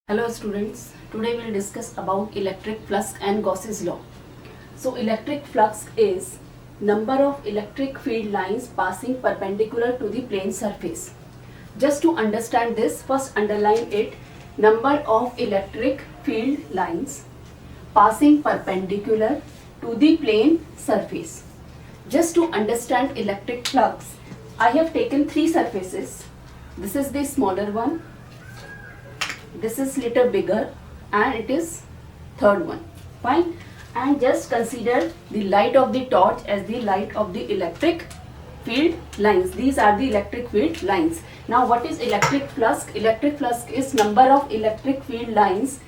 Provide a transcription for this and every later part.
Hello students, today we will discuss about electric flux and Gauss's law. So electric flux is number of electric field lines passing perpendicular to the plane surface. Just to understand this, first underline it, number of electric field lines passing perpendicular to the plane surface. Just to understand electric flux, I have taken three surfaces. This is the smaller one, this is little bigger, and it is third one. Fine. And just consider the light of the torch as the light of the electric field lines. These are the electric field lines. Now what is electric flux? Electric flux is number of electric field lines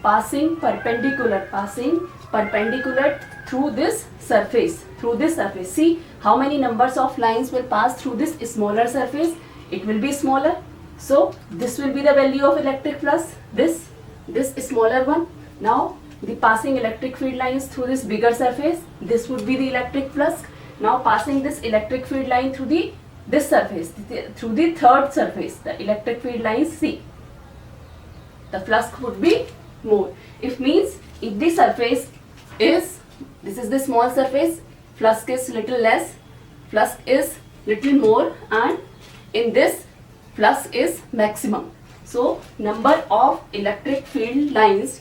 passing perpendicular through this surface. See how many numbers of lines will pass through this smaller surface. It will be smaller. So this will be the value of electric flux, this smaller one. Now the passing electric field lines through this bigger surface, this would be the electric flux. Now passing this electric field line through this surface, through the third surface, the electric field lines, see, the flux would be more. If the surface is, this is the small surface, flux is little less, flux is little more, and in this flux is maximum. So number of electric field lines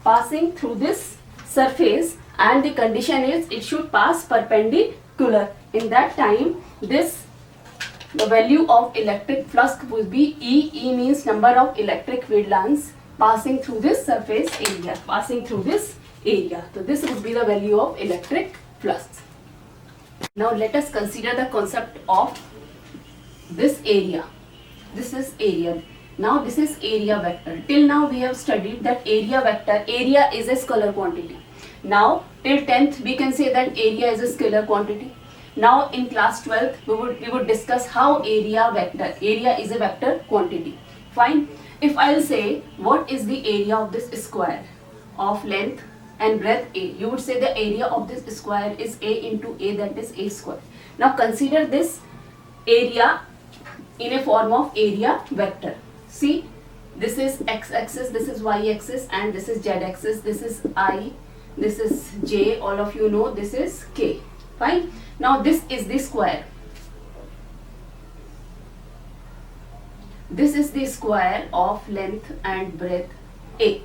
passing through this surface, and the condition is it should pass perpendicular. In that time, the value of electric flux would be E. E means number of electric field lines passing through this surface area, So this would be the value of electric flux. Now let us consider the concept of this area. This is area. Now this is area vector. Till now we have studied that area vector, area is a scalar quantity. Now till 10th we can say that area is a scalar quantity. Now in class 12th we would discuss how area is a vector quantity. Fine. If I will say what is the area of this square of length and breadth A, you would say the area of this square is A into A, that is A square. Now consider this area in a form of area vector. See, this is x-axis, this is y-axis, and this is z-axis. This is I, this is j, all of you know this is k. Fine. Now this is the square. This is the square of length and breadth A.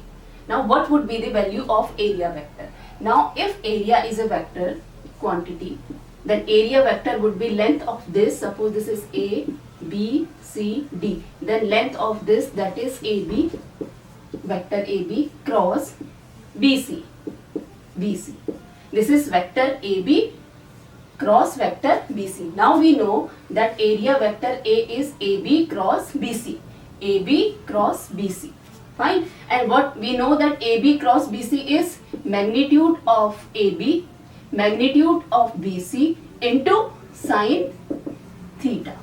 Now what would be the value of area vector? Now if area is a vector quantity, then area vector would be length of this, suppose this is A, B, C, D, then length of this, that is AB, vector AB cross BC. This is vector AB cross vector BC. Now we know that area vector A is AB cross BC. Fine. And what we know that AB cross BC is magnitude of AB, magnitude of BC into sine theta.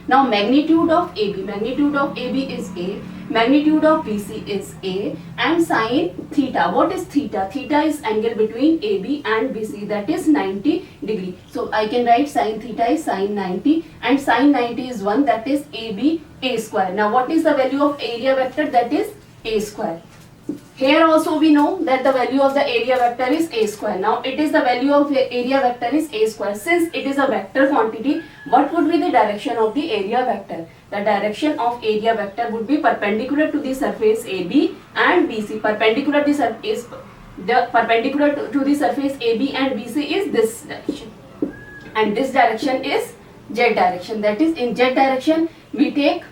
Now magnitude of AB is A, magnitude of BC is A, and sine theta. What is theta? Theta is angle between AB and BC, that is 90 degree. So I can write sine theta is sine 90, and sine 90 is 1, that is AB A square. Now what is the value of area vector? That is A square. Here also we know that the value of the area vector is A square. Now it is the value of the area vector is A square. Since it is a vector quantity, what would be the direction of the area vector? The direction of area vector would be perpendicular to the surface AB and BC. Perpendicular to the surface AB and BC is this direction, and this direction is Z direction. That is, in Z direction we take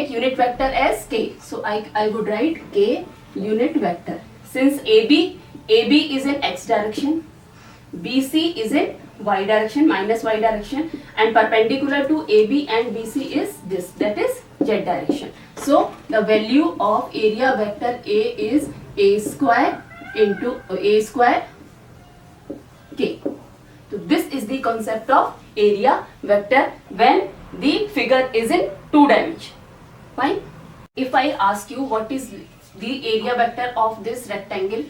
unit vector as k. So I would write k unit vector. Since AB is in x direction, BC is in y direction, minus y direction, and perpendicular to AB and BC is this, that is z direction. So the value of area vector A is A square into A square k. So this is the concept of area vector when the figure is in 2 dimension. Fine. If I ask you what is the area vector of this rectangle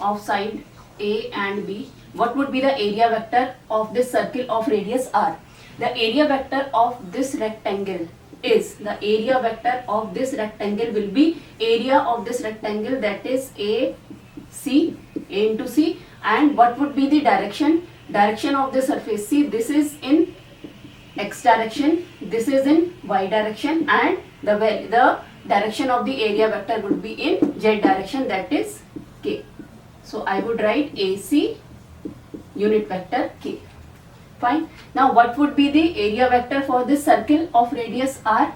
of side A and B, what would be the area vector of this circle of radius R? the area vector of this rectangle is, the area vector of this rectangle will be area of this rectangle, that is A into C. And what would be the direction? Direction of the surface. See, this is in x direction, this is in y direction, and the direction of the area vector would be in z direction, that is k. So I would write AC unit vector k. Fine. Now what would be the area vector for this circle of radius r?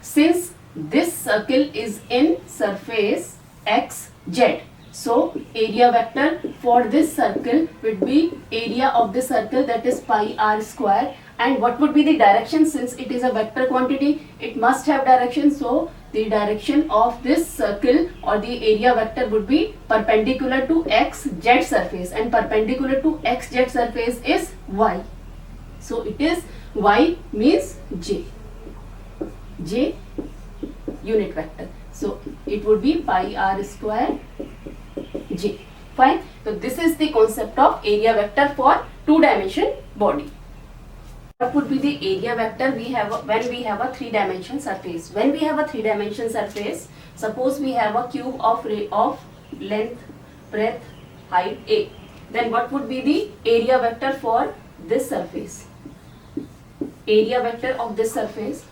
Since this circle is in surface xz, so area vector for this circle would be area of the circle, that is pi r square. And what would be the direction? Since it is a vector quantity, it must have direction. So the direction of this circle or the area vector would be perpendicular to xz surface, and perpendicular to xz surface is y. So it is y means j unit vector. So it would be pi r square j. Fine. So this is the concept of area vector for two-dimension body. What would be the area vector when we have a three-dimension surface? When we have a three-dimension surface, suppose we have a cube of length, breadth, height a. Then what would be the area vector for this surface? Area vector of this surface,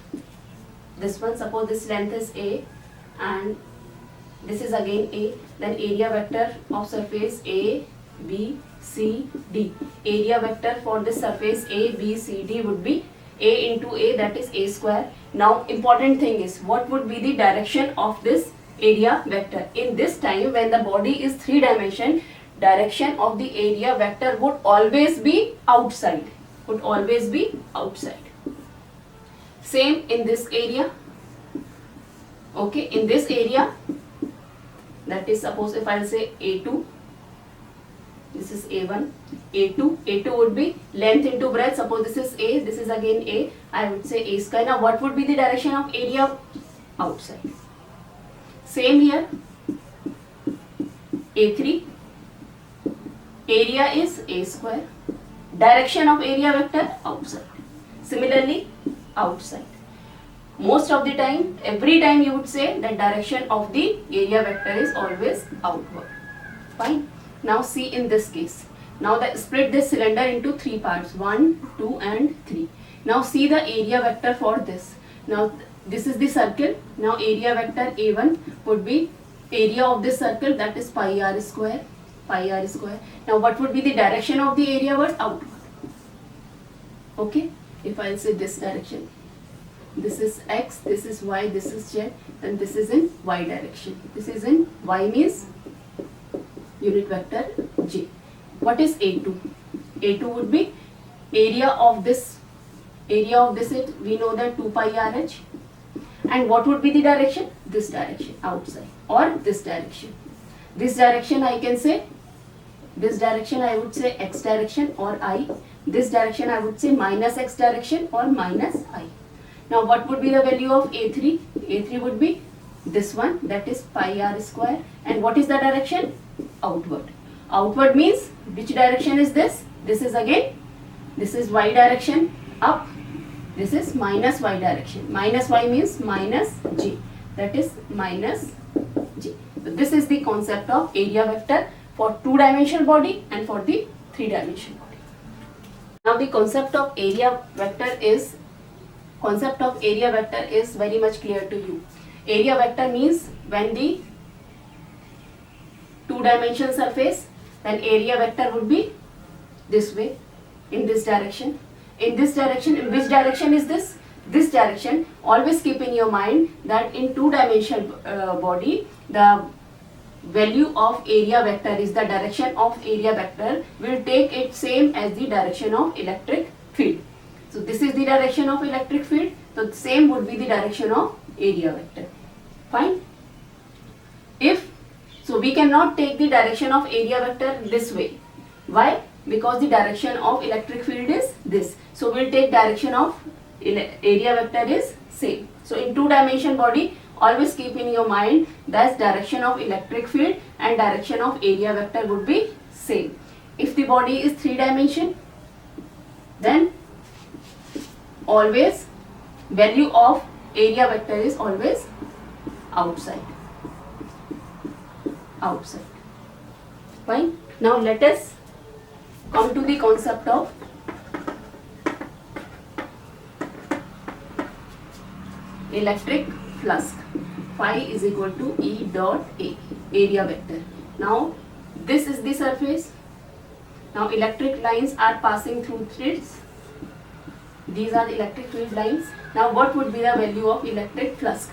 this one, suppose this length is a and this is again a, then area vector of surface a, b, c, d. Area vector for this surface a, b, c, d would be a into a, that is a square. Now important thing is, what would be the direction of this area vector? In this time when the body is three dimension, direction of the area vector would always be outside, Same in this area. Okay, in this area, that is, suppose if I'll say a2, this is a1, a2 would be length into breadth. Suppose this is a, this is again a, I would say a square. Now what would be the direction of area? Outside. Same here, a3, area is a square, direction of area vector outside. Similarly, outside. Most of the time, every time you would say that direction of the area vector is always outward. Fine. Now see in this case. Now split this cylinder into three parts, 1, 2 and 3. Now see the area vector for this. Now this is the circle. Now area vector A1 would be area of this circle, that is pi r square. Now what would be the direction of the area was outward. Okay. If I'll say this direction, this is x, this is y, this is z, and this is in y direction. This is in y means unit vector j. What is A2? A2 would be area of this we know that 2 pi RH. And what would be the direction? This direction, outside, or this direction. This direction I can say, this direction I would say x direction or I. This direction I would say minus x direction or minus I. Now what would be the value of A3? A3 would be this one, that is pi r square. And what is the direction? Outward. Outward means which direction is this? This is again, this is y direction, up. This is minus y direction. Minus y means minus j, that is minus j. So this is the concept of area vector for two-dimensional body and for the three-dimensional body. Now the concept of area vector is very much clear to you. Area vector means when the two-dimensional surface, then area vector would be this way, in this direction. In this direction, in which direction is this? This direction. Always keep in your mind that in two-dimensional body, the value of area vector is the direction of area vector will take it same as the direction of electric field. So this is the direction of electric field. So the same would be the direction of area vector. Fine. So we cannot take the direction of area vector this way. Why? Because the direction of electric field is this. So we'll take direction of area vector is same. So in two-dimension body, always keep in your mind that direction of electric field and direction of area vector would be same. If the body is three-dimension, then always value of area vector is always outside. Fine. Now let us come to the concept of electric flux. Phi is equal to E dot A, area vector. Now this is the surface. Now electric lines are passing through threads. These are the electric field lines. Now what would be the value of electric flux?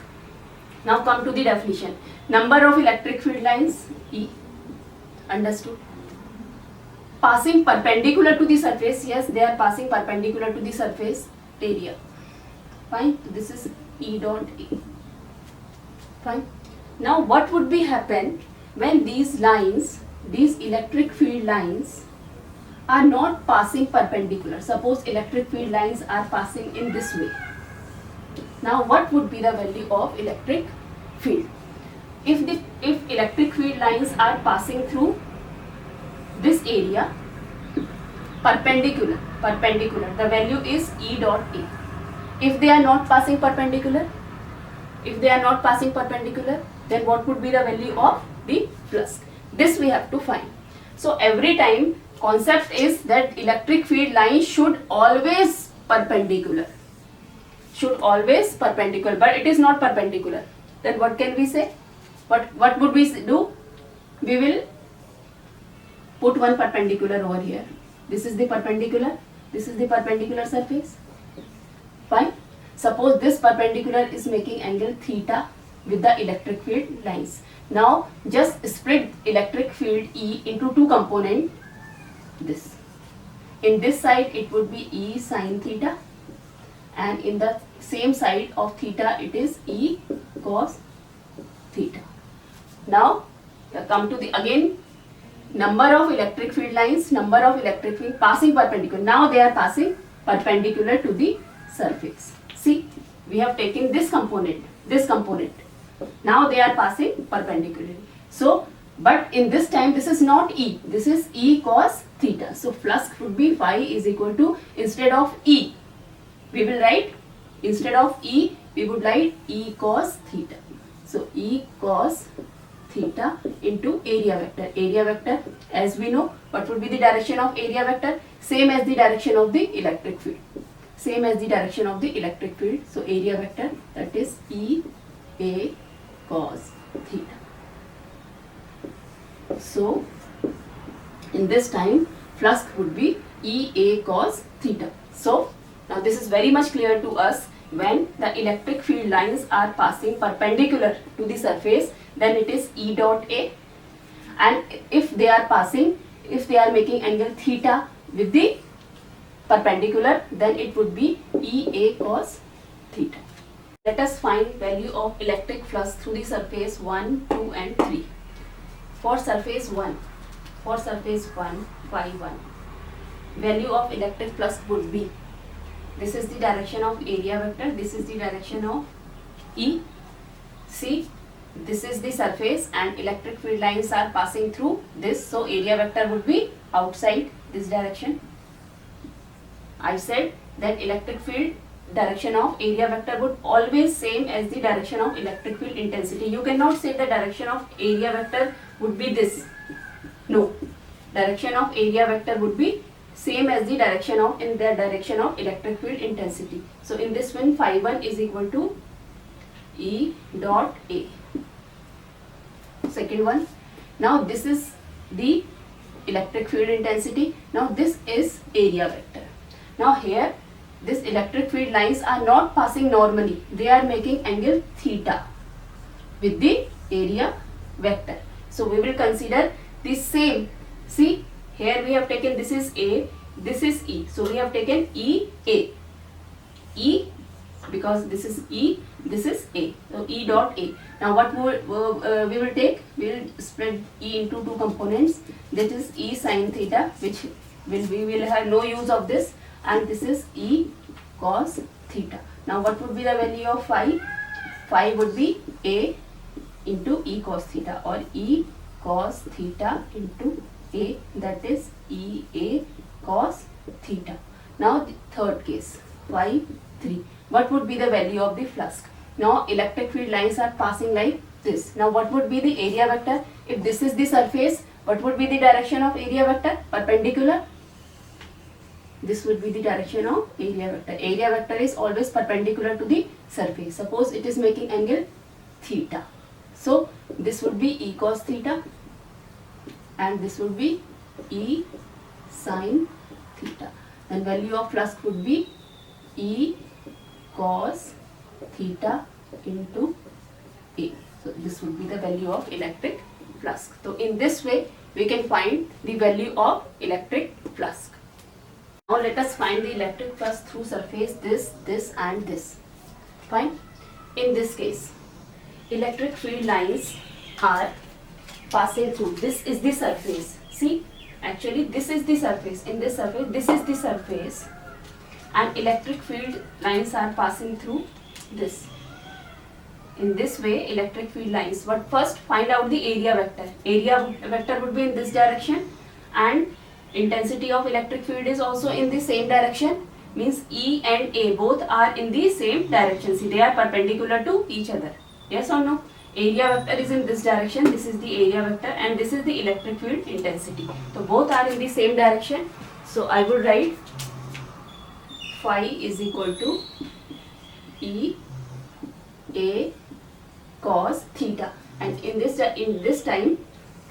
Now come to the definition. Number of electric field lines, E. Understood? Passing perpendicular to the surface, yes, they are passing perpendicular to the surface area. Fine. This is E dot A. Fine. Now what would be happen when these lines, these electric field lines are not passing perpendicular? Suppose electric field lines are passing in this way. Now what would be the value of electric field? If electric field lines are passing through this area perpendicular, the value is E dot A. If they are not passing perpendicular, then what would be the value of the flux? This we have to find. So every time concept is that electric field line should always perpendicular, but it is not perpendicular. Then what can we say? What would we do? We will put one perpendicular over here. This is the perpendicular surface. Fine. Suppose this perpendicular is making angle theta with the electric field lines. Now just split electric field E into two components. This. In this side it would be E sin theta, and in the same side of theta it is E cos theta. Now come to the again number of electric field lines, number of electric field passing perpendicular. Now they are passing perpendicular to the surface. See, we have taken this component. Now they are passing perpendicularly. So, but in this time this is not E, this is E cos theta. So flux would be phi is equal to, instead of E, we will write, instead of E, we would write E cos theta. So E cos theta into area vector. Area vector, as we know, what would be the direction of area vector? Same as the direction of the electric field. So area vector, that is E A cos theta. So in this time flux would be E A cos theta. So now this is very much clear to us. When the electric field lines are passing perpendicular to the surface, then it is E dot A, and if they are making angle theta with the perpendicular, then it would be E A cos theta. Let us find value of electric flux through the surface 1, 2 and 3. For surface 1, phi 1, value of electric flux would be, this is the direction of area vector, this is the direction of E. See, this is the surface and electric field lines are passing through this, so area vector would be outside this direction. I said that electric field direction of area vector would always same as the direction of electric field intensity. You cannot say the direction of area vector would be this. No, direction of area vector would be same as the direction of electric field intensity. So in this one, phi 1 is equal to E dot A. Second one, now this is the electric field intensity. Now this is area vector. Now here this electric field lines are not passing normally, they are making angle theta with the area vector. So we will consider the same. See, here we have taken, this is A, this is E. So we have taken E A. E, because this is E, this is A. So E dot A. Now what we will take? We will split E into two components. That is E sin theta, which we will have no use of this, and this is E cos theta. Now what would be the value of phi? Phi would be A into E cos theta, or E cos theta into A, that is E A cos theta. Now the third case, phi 3. What would be the value of the flux? Now electric field lines are passing like this. Now what would be the area vector? If this is the surface, what would be the direction of area vector? Perpendicular. This would be the direction of area vector. Area vector is always perpendicular to the surface. Suppose it is making angle theta. So this would be E cos theta and this would be E sin theta. Then value of flux would be E cos theta into A. So this would be the value of electric flux. So in this way we can find the value of electric flux. Now let us find the electric flux through surface this and this. Fine. In this case, electric field lines are passing through. This is the surface. See, actually this is the surface. In this surface, this is the surface, and electric field lines are passing through this. In this way, electric field lines. But first, find out the area vector. Area vector would be in this direction, and intensity of electric field is also in the same direction. Means E and A both are in the same direction. See, they are perpendicular to each other. Yes or no? Area vector is in this direction. This is the area vector, and this is the electric field intensity. So both are in the same direction. So I would write phi is equal to E A cos theta, and in this time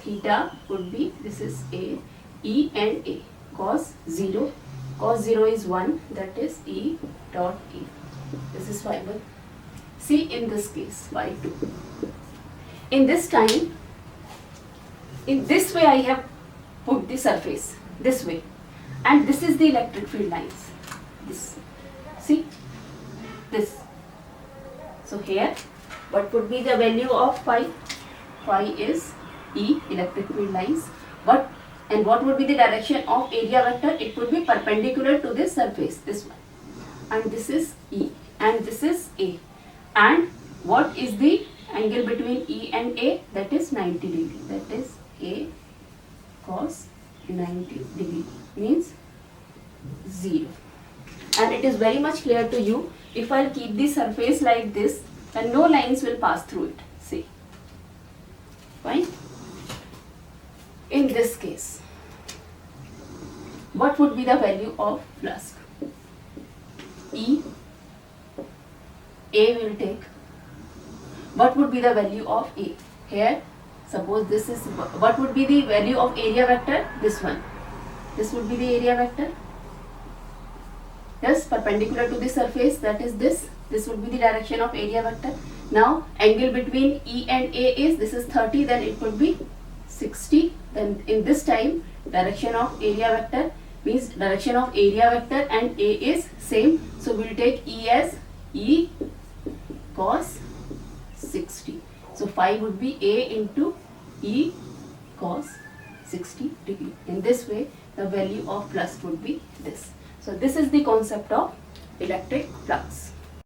theta would be, this is A, E and A, cos 0 is 1, that is E dot A. This is phi 1. See, in this case phi 2. In this time, in this way I have put the surface, this way, and this is the electric field lines. This, see, this. So here, what would be the value of phi? Phi is E, electric field lines. And what would be the direction of area vector? It would be perpendicular to this surface, this one. And this is E, and this is A. And what is the angle between E and A? That is 90 degree. That is A cos 90 degree, means 0. And it is very much clear to you, if I keep the surface like this, then no lines will pass through it. See. Fine. In this case, what would be the value of flux? E, A will take. What would be the value of A? Here, suppose this is, what would be the value of area vector? This one. This would be the area vector. Yes, perpendicular to the surface, that is this. This would be the direction of area vector. Now, angle between E and A is, this is 30, then it would be 60. Then in this time, direction of area vector means direction of area vector and A is same. So we will take E as E cos 60. So phi would be A into E cos 60 degree. In this way, the value of flux would be this. So this is the concept of electric flux.